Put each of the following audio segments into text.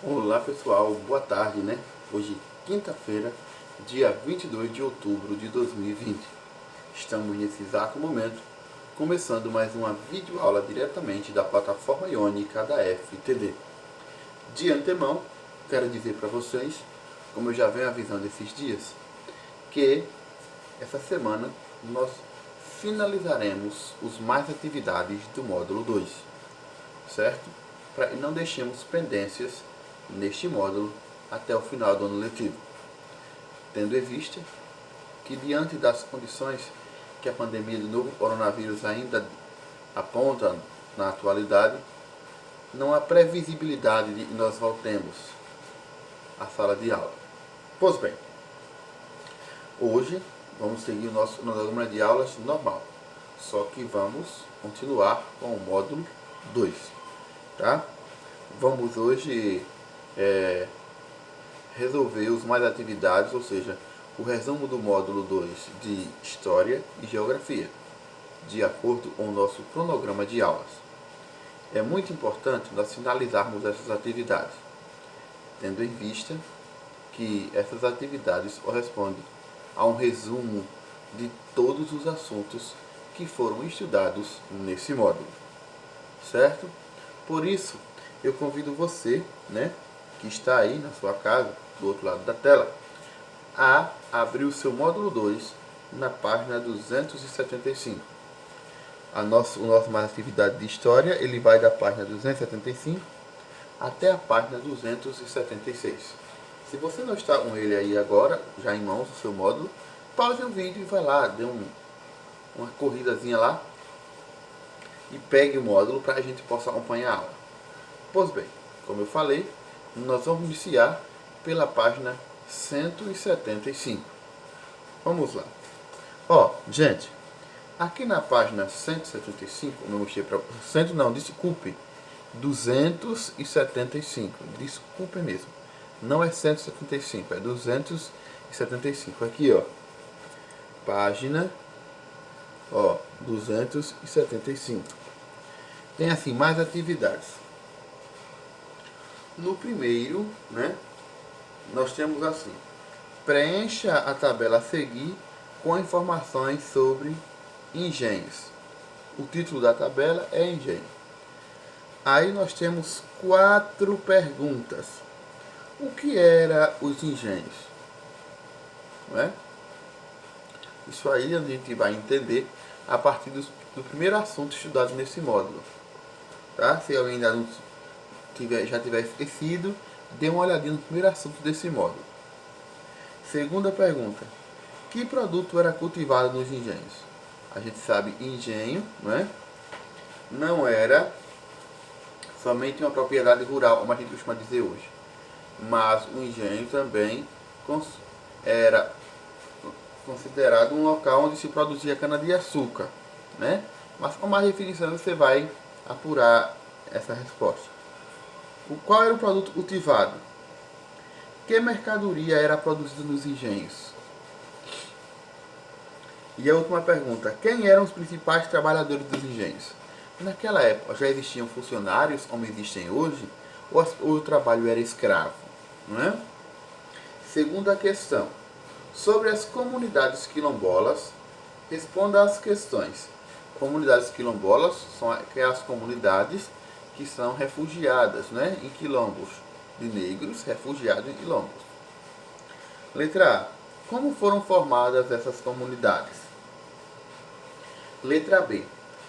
Olá pessoal, boa tarde, né? Hoje, quinta-feira, dia 22 de outubro de 2020. Estamos nesse exato momento começando mais uma videoaula diretamente da plataforma iônica da FTD. De antemão, quero dizer para vocês, como eu já venho avisando esses dias, que essa semana nós finalizaremos os mais atividades do módulo 2, certo? Para que não deixemos pendências neste módulo até o final do ano letivo, tendo em vista que, diante das condições que a pandemia do novo coronavírus ainda aponta na atualidade, não há previsibilidade de que nós voltemos à sala de aula. Pois bem, hoje vamos seguir o nosso cronograma de aulas normal, só que vamos continuar com o módulo 2, tá? Vamos hoje resolver os mais atividades, ou seja, o resumo do módulo 2 de História e Geografia, de acordo com o nosso cronograma de aulas. É muito importante nós finalizarmos essas atividades, tendo em vista que essas atividades correspondem a um resumo de todos os assuntos que foram estudados nesse módulo, certo? Por isso, eu convido você, que está aí na sua casa, do outro lado da tela, a abrir o seu módulo 2 na página 275. A nossa mais atividade de história, ele vai da página 275 até a página 276. Se você não está com ele aí agora, já em mãos, o seu módulo, pause o vídeo e vai lá, dê uma corridazinha lá e pegue o módulo para a gente possa acompanhar a aula. Pois bem, como eu falei, nós vamos iniciar pela página 175. Vamos lá. Gente, aqui na página 175, não mostrei para 275. Desculpe mesmo. Não é 175, é 275. Aqui, página 275. Tem assim mais atividades. No primeiro, nós temos assim: preencha a tabela a seguir com informações sobre engenhos. O título da tabela é engenho. Aí nós temos 4 perguntas. O que eram os engenhos? Isso aí a gente vai entender a partir do primeiro assunto estudado nesse módulo. Tá? Se alguém ainda não já tiver esquecido, dê uma olhadinha no primeiro assunto desse módulo. Segunda pergunta: que produto era cultivado nos engenhos? A gente sabe, engenho, não era somente uma propriedade rural, como a gente costuma dizer hoje, mas o engenho também era considerado um local onde se produzia cana-de-açúcar, Mas com mais definição você vai apurar essa resposta. Qual era o produto cultivado? Que mercadoria era produzida nos engenhos? E a última pergunta: quem eram os principais trabalhadores dos engenhos? Naquela época já existiam funcionários como existem hoje, ou o trabalho era escravo? Segunda questão: sobre as comunidades quilombolas, responda às questões. Comunidades quilombolas são aquelas comunidades que são refugiadas, em quilombos, de negros refugiados em quilombos. Letra A: como foram formadas essas comunidades? Letra B: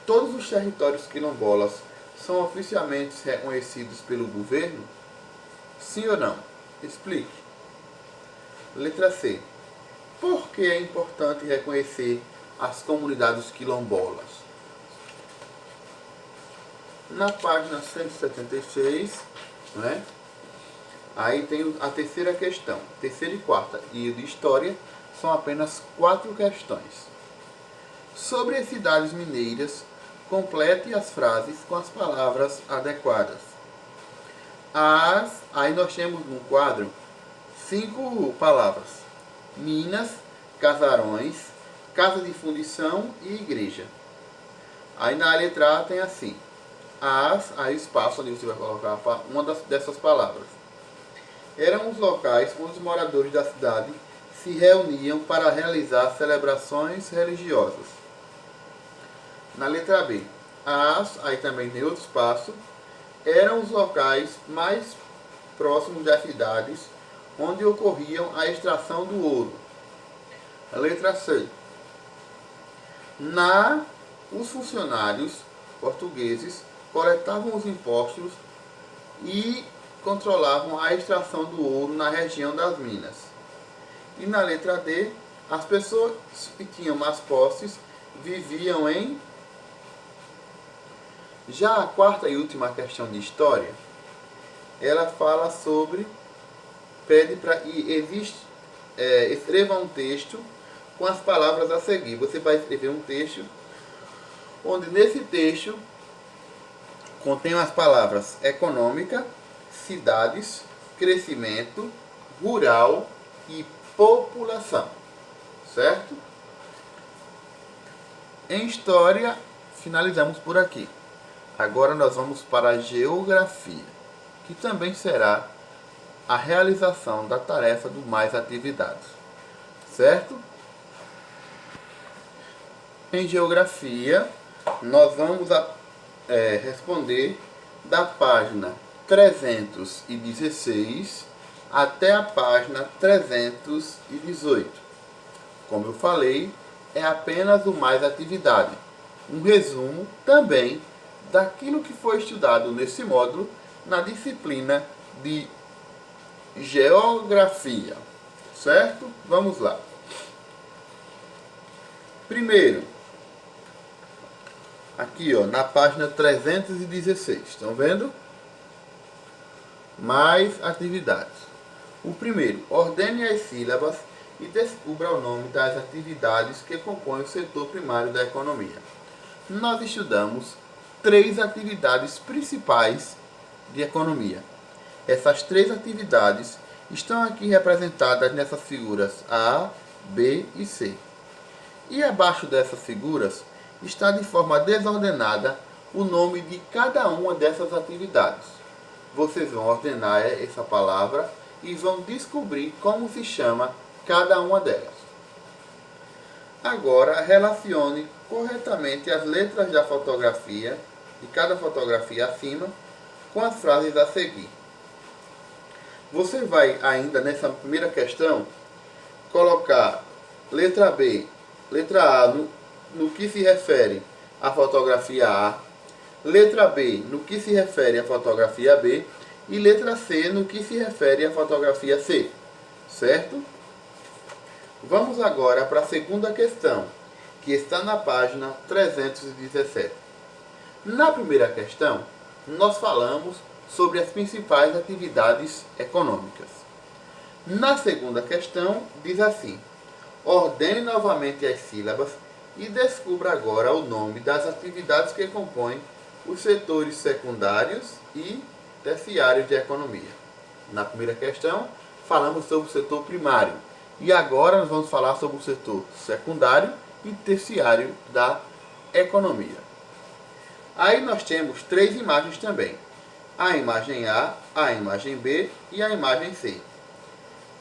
todos os territórios quilombolas são oficialmente reconhecidos pelo governo? Sim ou não? Explique. Letra C: por que é importante reconhecer as comunidades quilombolas? Na página 176, aí tem a terceira questão. Terceira e quarta e de história são apenas 4 questões. Sobre as cidades mineiras, complete as frases com as palavras adequadas. Aí nós temos no quadro 5 palavras: minas, casarões, casa de fundição e igreja. Aí na letra A tem assim: aí espaço onde você vai colocar uma dessas palavras. eram os locais onde os moradores da cidade se reuniam para realizar celebrações religiosas. Na letra B, as, aí também tem outro espaço, eram os locais mais próximos das cidades onde ocorriam a extração do ouro. A letra C, os funcionários portugueses coletavam os impostos e controlavam a extração do ouro na região das minas. E na letra D, as pessoas que tinham mais posses viviam em... Já a quarta e última questão de história, ela fala sobre... Pede para... escreva um texto com as palavras a seguir. Você vai escrever um texto, onde nesse texto contém as palavras econômica, cidades, crescimento, rural e população. Certo? Em história, finalizamos por aqui. Agora nós vamos para a geografia, que também será a realização da tarefa do mais atividades. Certo? Em geografia, nós vamos responder da página 316 até a página 318. Como eu falei, é apenas o mais atividade. Um resumo também daquilo que foi estudado nesse módulo na disciplina de geografia. Certo? Vamos lá. Primeiro, aqui na página 316, estão vendo? Mais atividades. O primeiro, ordene as sílabas e descubra o nome das atividades que compõem o setor primário da economia. Nós estudamos 3 atividades principais de economia. Essas 3 atividades estão aqui representadas nessas figuras A, B e C. E abaixo dessas figuras está de forma desordenada o nome de cada uma dessas atividades. Vocês vão ordenar essa palavra e vão descobrir como se chama cada uma delas. Agora, relacione corretamente as letras da fotografia, de cada fotografia acima, com as frases a seguir. Você vai ainda nessa primeira questão colocar letra B, letra A no que se refere à fotografia A, letra B no que se refere à fotografia B e letra C no que se refere à fotografia C. Certo? Vamos agora para a segunda questão, que está na página 317. Na primeira questão, nós falamos sobre as principais atividades econômicas. Na segunda questão, diz assim: ordene novamente as sílabas e descubra agora o nome das atividades que compõem os setores secundários e terciários de economia. Na primeira questão, falamos sobre o setor primário. E agora nós vamos falar sobre o setor secundário e terciário da economia. Aí nós temos 3 imagens também. A imagem A imagem B e a imagem C.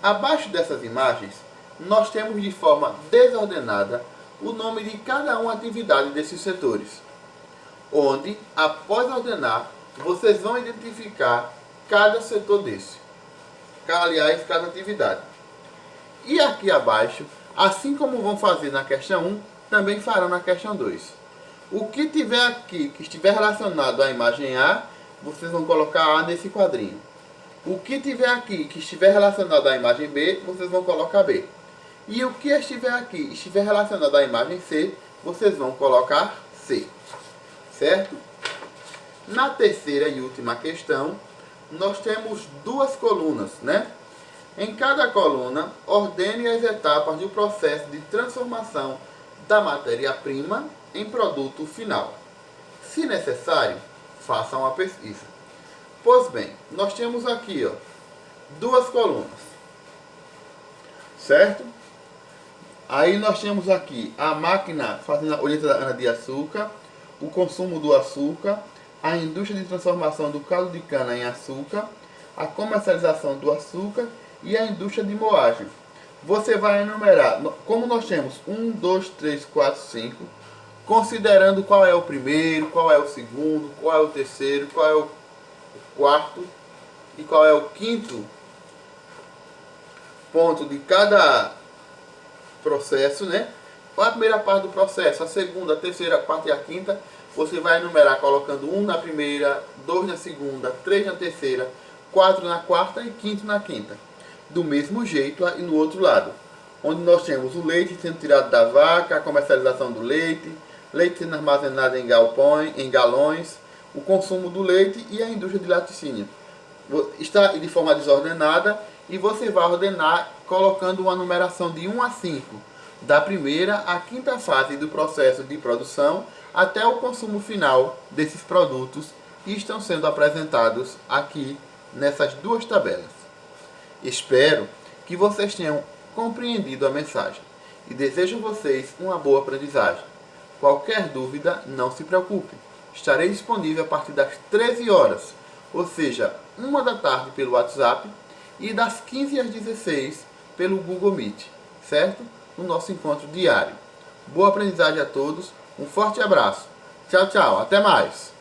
Abaixo dessas imagens, nós temos de forma desordenada o nome de cada uma atividade desses setores, onde, após ordenar, vocês vão identificar cada setor desse. Aliás, cada atividade. E aqui abaixo, assim como vão fazer na questão 1, também farão na questão 2. O que tiver aqui, que estiver relacionado à imagem A, vocês vão colocar A nesse quadrinho. O que tiver aqui, que estiver relacionado à imagem B, vocês vão colocar B. E o que estiver aqui, estiver relacionado à imagem C, vocês vão colocar C. Certo? Na terceira e última questão, nós temos 2 colunas, né? Em cada coluna, ordene as etapas do processo de transformação da matéria-prima em produto final. Se necessário, faça uma pesquisa. Pois bem, nós temos aqui 2 colunas. Certo? Aí nós temos aqui a máquina fazendo a colheita da cana-de-açúcar, o consumo do açúcar, a indústria de transformação do caldo de cana em açúcar, a comercialização do açúcar e a indústria de moagem. Você vai enumerar, como nós temos 1, 2, 3, 4, 5, considerando qual é o primeiro, qual é o segundo, qual é o terceiro, qual é o quarto e qual é o quinto ponto de cada processo, né? Qual é a primeira parte do processo? A segunda, a terceira, a quarta e a quinta, você vai enumerar colocando 1 na primeira, 2 na segunda, 3 na terceira, 4 na quarta e quinto na quinta. Do mesmo jeito e no outro lado, onde nós temos o leite sendo tirado da vaca, a comercialização do leite, leite sendo armazenado em galpões, em galões, o consumo do leite e a indústria de laticínio. Está de forma desordenada e você vai ordenar colocando uma numeração de 1 a 5, da primeira à quinta fase do processo de produção até o consumo final desses produtos que estão sendo apresentados aqui nessas duas tabelas. Espero que vocês tenham compreendido a mensagem e desejo a vocês uma boa aprendizagem. Qualquer dúvida, não se preocupe. Estarei disponível a partir das 13 horas, ou seja, 1 da tarde pelo WhatsApp e das 15 às 16 pelo Google Meet, certo? No nosso encontro diário. Boa aprendizagem a todos, um forte abraço. Tchau, tchau, até mais!